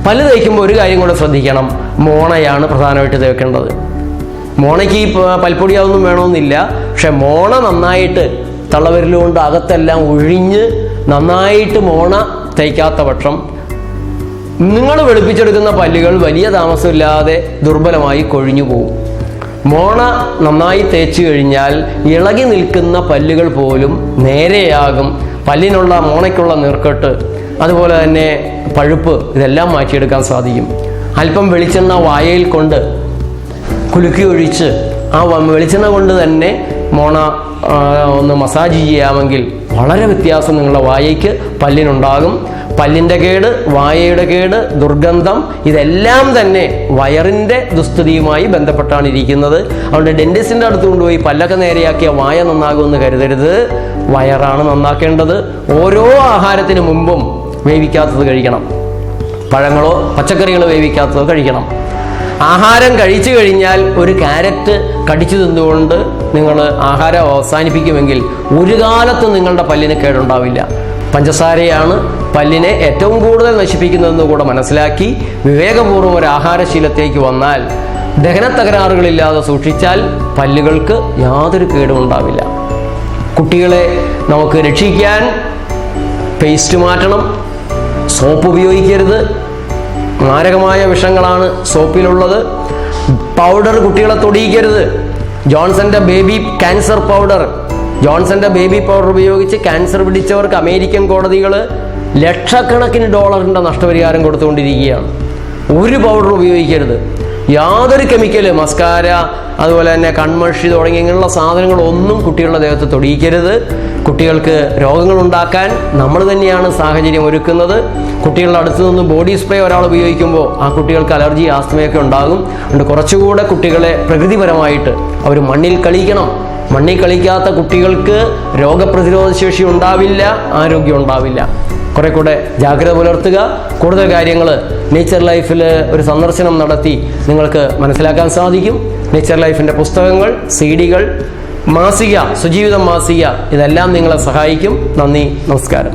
പല്ല് തേക്കുമ്പോൾ ഒരു കാര്യം കൂടെ ശ്രദ്ധിക്കണം, മോണയാണ് പ്രധാനമായിട്ട് തേക്കേണ്ടത്. മോണയ്ക്ക് ഈ പൽപ്പൊടിയാവൊന്നും വേണമെന്നില്ല, പക്ഷെ മോണ നന്നായിട്ട് തള്ളവിരലുകൊണ്ട് അകത്തെല്ലാം ഒഴിഞ്ഞ് നന്നായിട്ട് മോണ തേക്കാത്ത പക്ഷം നിങ്ങൾ വെളുപ്പിച്ചെടുക്കുന്ന പല്ലുകൾ വലിയ താമസമില്ലാതെ ദുർബലമായി കൊഴിഞ്ഞു പോകും. മോണ നന്നായി തേച്ച് കഴിഞ്ഞാൽ ഇളകി നിൽക്കുന്ന പല്ലുകൾ പോലും നേരെയാകും. പല്ലിനുള്ള മോണയ്ക്കുള്ള നീർക്കെട്ട്, അതുപോലെ തന്നെ പഴുപ്പ്, ഇതെല്ലാം മാറ്റിയെടുക്കാൻ സാധിക്കും. അല്പം വെളിച്ചെണ്ണ വായയിൽ കൊണ്ട് കുലുക്കി ഒഴിച്ച് ആ വെളിച്ചെണ്ണ കൊണ്ട് തന്നെ മോണ ഒന്ന് മസാജ് ചെയ്യാമെങ്കിൽ വളരെ വ്യത്യാസം നിങ്ങളുടെ വായയ്ക്ക് പല്ലിനുണ്ടാകും. പല്ലിൻ്റെ കേട്, വായയുടെ കേട്, ദുർഗന്ധം, ഇതെല്ലാം തന്നെ വയറിൻ്റെ ദുസ്ഥിതിയുമായി ബന്ധപ്പെട്ടാണ് ഇരിക്കുന്നത്. അതുകൊണ്ട് ഡെന്റിസ്റ്റിൻ്റെ അടുത്ത് കൊണ്ടുപോയി പല്ലൊക്കെ നേരെയാക്കിയ വായ നന്നാകുമെന്ന് കരുതരുത്. വയറാണ് നന്നാക്കേണ്ടത്. ഓരോ ആഹാരത്തിന് മുമ്പും വേവിക്കാത്തത് കഴിക്കണം. പഴങ്ങളോ പച്ചക്കറികളോ വേവിക്കാത്തത് കഴിക്കണം. ആഹാരം കഴിച്ചു കഴിഞ്ഞാൽ ഒരു ക്യാരറ്റ് കടിച്ചു തിന്നുകൊണ്ട് നിങ്ങൾ ആഹാരം അവസാനിപ്പിക്കുമെങ്കിൽ ഒരു കാലത്തും നിങ്ങളുടെ പല്ലിന് കേടുണ്ടാവില്ല. പഞ്ചസാരയാണ് പല്ലിനെ ഏറ്റവും കൂടുതൽ നശിപ്പിക്കുന്നതെന്ന് കൂടെ മനസ്സിലാക്കി വിവേകപൂർവ്വം ഒരു ആഹാരശീലത്തേക്ക് വന്നാൽ, ദഹന തകരാറുകളില്ലാതെ സൂക്ഷിച്ചാൽ പല്ലുകൾക്ക് യാതൊരു കേടും ഉണ്ടാവില്ല. കുട്ടികളെ നമുക്ക് രക്ഷിക്കാൻ പേസ്റ്റ് മാറ്റണം, സോപ്പ് ഉപയോഗിക്കരുത്. മാരകമായ വിഷങ്ങളാണ് സോപ്പിലുള്ളത്. പൗഡർ കുട്ടികളെ തൊടിയിക്കരുത്. ജോൺസന്റെ ബേബി ക്യാൻസർ പൗഡർ, ജോൺസന്റെ ബേബി പൗഡർ ഉപയോഗിച്ച് ക്യാൻസർ പിടിച്ചവർക്ക് അമേരിക്കൻ കോടതികൾ ലക്ഷക്കണക്കിന് ഡോളറിൻ്റെ നഷ്ടപരിഹാരം കൊടുത്തുകൊണ്ടിരിക്കുകയാണ്. ഒരു പൗഡർ ഉപയോഗിക്കരുത്. യാതൊരു കെമിക്കല്, മസ്കാര, അതുപോലെ തന്നെ കൺമഷി തുടങ്ങിയ ഇങ്ങനെയുള്ള സാധനങ്ങളൊന്നും കുട്ടികളുടെ ദേഹത്ത് തൊടിയിക്കരുത്. കുട്ടികൾക്ക് രോഗങ്ങൾ ഉണ്ടാക്കാൻ നമ്മൾ തന്നെയാണ് സാഹചര്യം ഒരുക്കുന്നത്. കുട്ടികളുടെ അടുത്ത് നിന്ന് ബോഡി സ്പ്രേ ഒരാൾ ഉപയോഗിക്കുമ്പോൾ ആ കുട്ടികൾക്ക് അലർജി, ആസ്തമയൊക്കെ ഉണ്ടാകും. അതുകൊണ്ട് കുറച്ചുകൂടെ കുട്ടികളെ പ്രകൃതിപരമായിട്ട് അവർ മണ്ണിൽ കളിക്കണം. മണ്ണിൽ കളിക്കാത്ത കുട്ടികൾക്ക് രോഗപ്രതിരോധ ശേഷി ഉണ്ടാവില്ല, ആരോഗ്യം ഉണ്ടാവില്ല. കുറെ കൂടെ ജാഗ്രത പുലർത്തുക. കൂടുതൽ കാര്യങ്ങൾ നേച്ചർ ലൈഫിൽ ഒരു സന്ദർശനം നടത്തി നിങ്ങൾക്ക് മനസ്സിലാക്കാൻ സാധിക്കും. നേച്ചർ ലൈഫിൻ്റെ പുസ്തകങ്ങൾ, CD-കൾ, മാസിക, സുജീവിതം മാസിക, ഇതെല്ലാം നിങ്ങളെ സഹായിക്കും. നന്ദി, നമസ്കാരം.